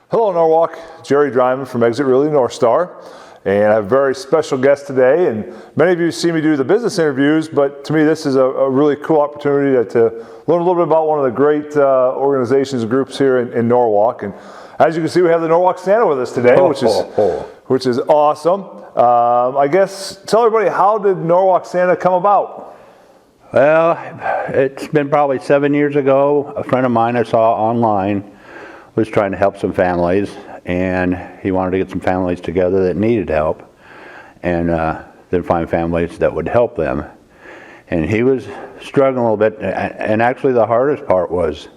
Hello Norwalk, Jerry Dryman from Exit Realty North Star, and I have a very special guest today. And many of you see me do the business interviews, but to me this is a really cool opportunity to learn a little bit about one of the great organizations and groups here in Norwalk. And as you can see, we have the Norwalk Santa with us today, which is awesome. I guess tell everybody, how did Norwalk Santa come about? Well, it's been probably 7 years ago. A friend of mine I saw online was trying to help some families, and he wanted to get some families together that needed help, and then find families that would help them. And he was struggling a little bit, and actually the hardest part was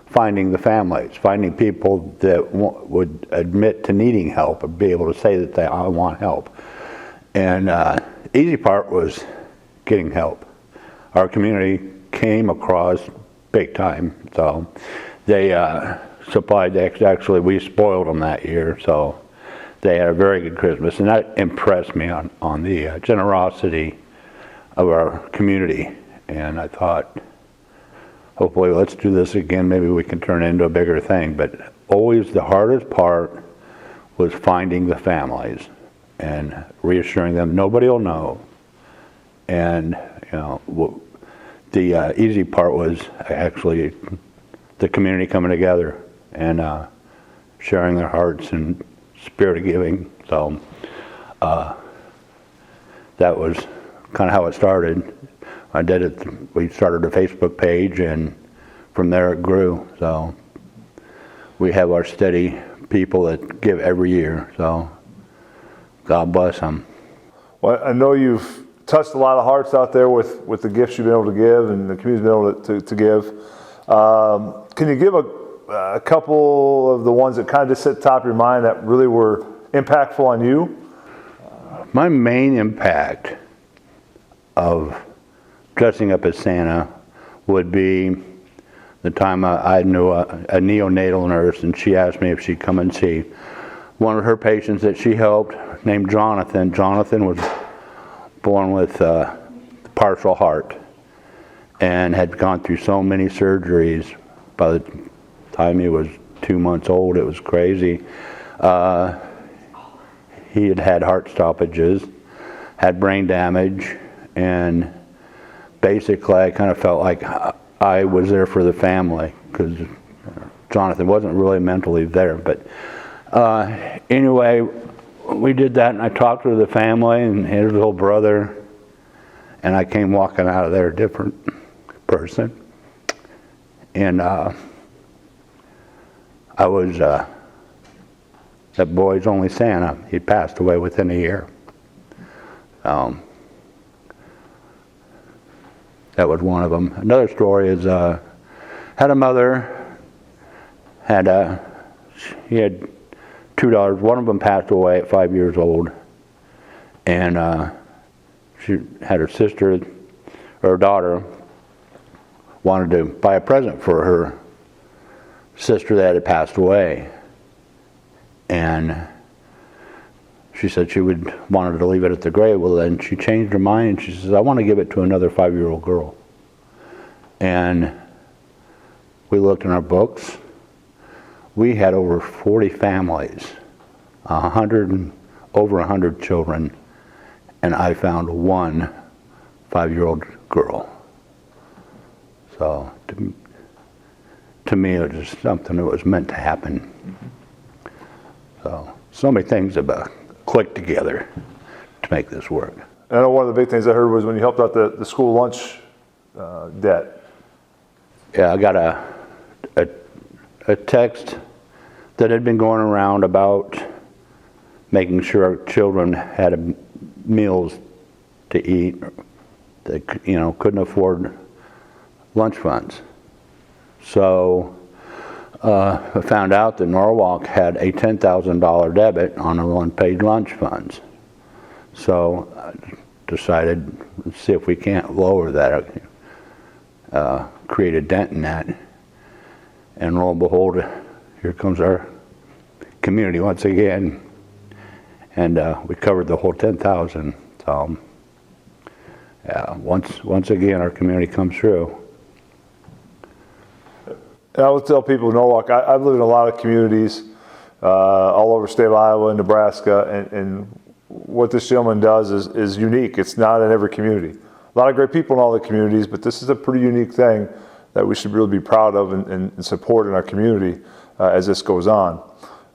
finding the families, finding people that would admit to needing help or be able to say that I want help. And the easy part was getting help. Our community came across big time, so they supplied, actually we spoiled them that year, so they had a very good Christmas, and that impressed me on the generosity of our community. And I thought, hopefully let's do this again, maybe we can turn it into a bigger thing. But always the hardest part was finding the families and reassuring them nobody will know. And the easy part was actually the community coming together and sharing their hearts and spirit of giving. So that was kind of how it started. We started a Facebook page, and from there it grew. So we have our steady people that give every year. So God bless them. Well, I know you've touched a lot of hearts out there with the gifts you've been able to give and the community's been able to give. Can you give a couple of the ones that kind of just sit at the top of your mind that really were impactful on you? My main impact of dressing up as Santa would be the time I knew a neonatal nurse, and she asked me if she'd come and see one of her patients that she helped named Jonathan. Jonathan was born with partial heart and had gone through so many surgeries. By the time he was 2 months old, it was crazy. He had heart stoppages, had brain damage, and basically I kind of felt like I was there for the family because Jonathan wasn't really mentally there. But anyway, we did that, and I talked to the family and his little brother, and I came walking out of there a different person. And I was that boy's only Santa. He passed away within a year. That was one of them. Another story is had a mother, he had 2 daughters. One of them passed away at 5 years old, and she had her sister, or her daughter, wanted to buy a present for her sister that had passed away, and she said she wanted to leave it at the grave. Well, then she changed her mind, and she says, I want to give it to another 5-year-old girl. And we looked in our books. We had over 40 families, over 100 children, and I found one 5-year-old girl. So to me, it was just something that was meant to happen. So many things have clicked together to make this work. I know one of the big things I heard was when you helped out the school lunch debt. Yeah, I got a text that had been going around about making sure our children had meals to eat. They couldn't afford lunch funds. So I found out that Norwalk had a $10,000 debit on our unpaid lunch funds. So I decided, let's see if we can't lower that, create a dent in that. And lo and behold, here comes our community once again. And we covered the whole 10,000. So yeah, once again, our community comes through. And I would tell people in Norwalk, I've lived in a lot of communities all over the state of Iowa and Nebraska. And what this gentleman does is unique. It's not in every community. A lot of great people in all the communities, but this is a pretty unique thing that we should really be proud of and support in our community as this goes on.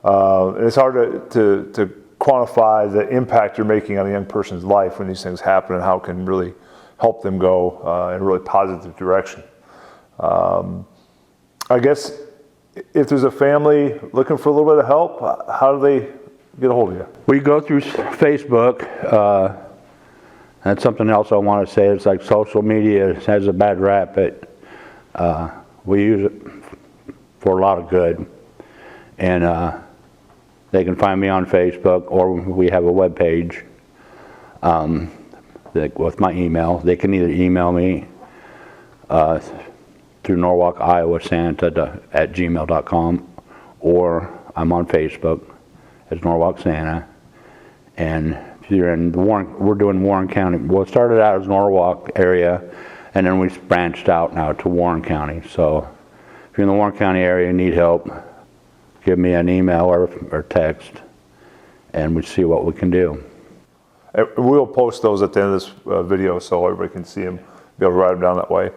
And it's hard to quantify the impact you're making on a young person's life when these things happen and how it can really help them go in a really positive direction. I guess if there's a family looking for a little bit of help, how do they get a hold of you? We go through Facebook. That's something else I want to say. It's like social media has a bad rap, but we use it for a lot of good. And they can find me on Facebook, or we have a web page with my email. They can either email me through Norwalk Santa at gmail.com, or I'm on Facebook as Norwalk Santa. And if you're in we're doing Warren County. Well, it started out as Norwalk area, and then we branched out now to Warren County. So if you're in the Warren County area and need help, give me an email or text, and we see what we can do. We'll post those at the end of this video so everybody can see them, be able to write them down that way.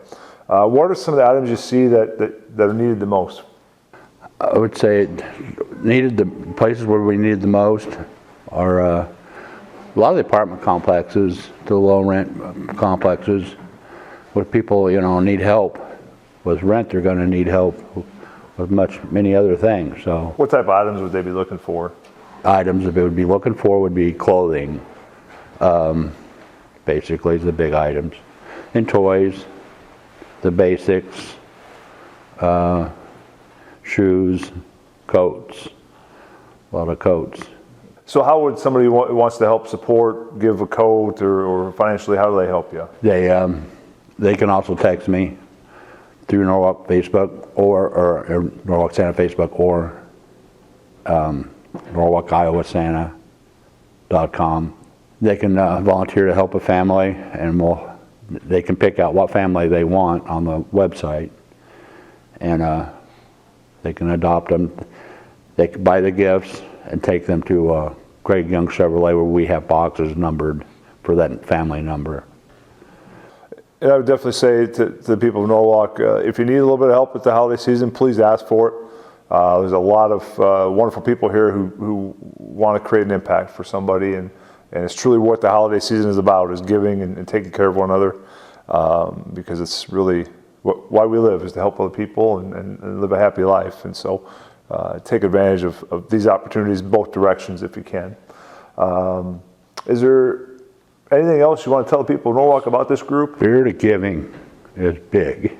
What are some of the items you see that are needed the most? I would say the places where we need it the most are a lot of the apartment complexes, the low rent complexes, where people need help with rent. They're going to need help with many other things. So what type of items would they be looking for? Items that they would be looking for would be clothing, basically the big items, and toys, the basics, shoes, coats, a lot of coats. So how would somebody who wants to help support give a coat or financially, how do they help you? They can also text me through Norwalk Facebook or Norwalk Santa Facebook, or NorwalkIowaSanta.com. They can volunteer to help a family, and they can pick out what family they want on the website, and they can adopt them. They can buy the gifts and take them to Greg Young Chevrolet, where we have boxes numbered for that family number. And I would definitely say to the people of Norwalk, if you need a little bit of help with the holiday season, please ask for it. There's a lot of wonderful people here who want to create an impact for somebody, and it's truly what the holiday season is about, is giving and taking care of one another, because it's really why we live, is to help other people and live a happy life. And so take advantage of these opportunities in both directions if you can. Is there anything else you want to tell the people of Norwalk about this group? Spirit of giving is big.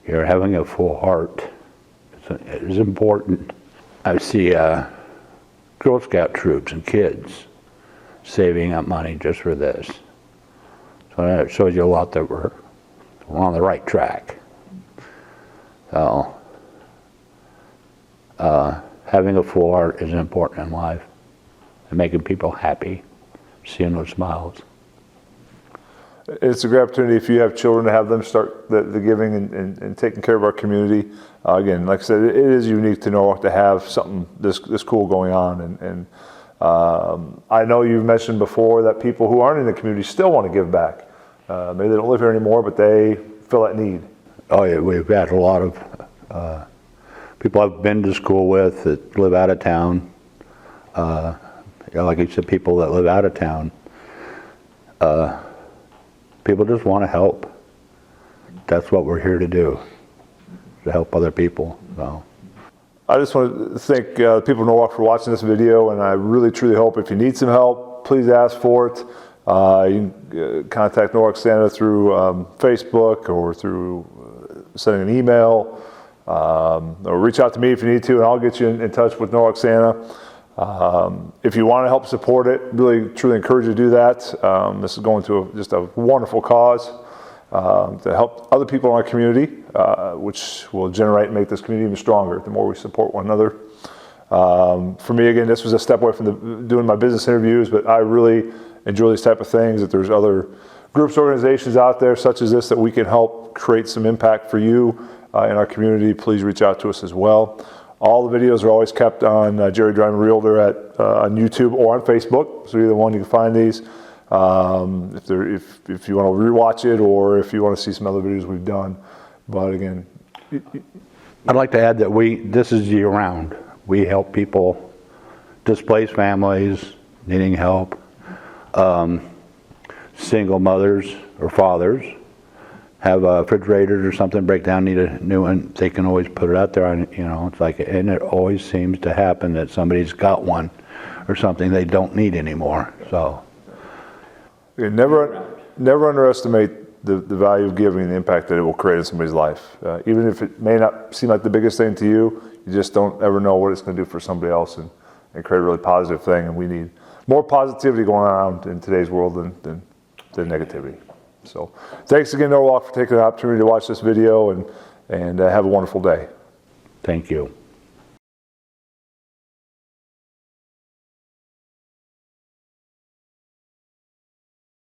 You're having a full heart. It's important. I see Girl Scout troops and kids saving up money just for this. So it shows you a lot that we're on the right track. So having a full heart is important in life, and making people happy, seeing those smiles. It's a great opportunity if you have children to have them start the giving and taking care of our community. Again, like I said, it is unique to Norwalk to have something this cool going on. And I know you've mentioned before that people who aren't in the community still want to give back. Maybe they don't live here anymore, but they feel that need. Oh yeah, we've had a lot of people I've been to school with that live out of town. Like I said, people that live out of town. People just want to help. That's what we're here to do, to help other people. So I just want to thank the people of Norwalk for watching this video, and I really truly hope if you need some help, please ask for it. You can contact Norwalk Santa through Facebook or through sending an email, or reach out to me if you need to, and I'll get you in touch with Norwalk Santa. If you want to help support it, really truly encourage you to do that. This is going to just a wonderful cause to help other people in our community, which will generate and make this community even stronger the more we support one another. For me, again, this was a step away from doing my business interviews, but I really enjoy these type of things. If there's other groups, organizations out there such as this that we can help create some impact for you in our community, please reach out to us as well. All the videos are always kept on Jerry Dryman Realtor on YouTube or on Facebook. So either one you can find these. If you want to rewatch it or if you want to see some other videos we've done. But again, I'd like to add that this is year round. We help people, displaced families, needing help, single mothers or fathers, have refrigerators or something break down, need a new one, they can always put it out there on, it's like, and it always seems to happen that somebody's got one or something they don't need anymore, so. Never underestimate the value of giving and the impact that it will create in somebody's life. Even if it may not seem like the biggest thing to you, you just don't ever know what it's going to do for somebody else and create a really positive thing. And we need more positivity going around in today's world than negativity. So thanks again, Norwalk, for taking the opportunity to watch this video and have a wonderful day. Thank you.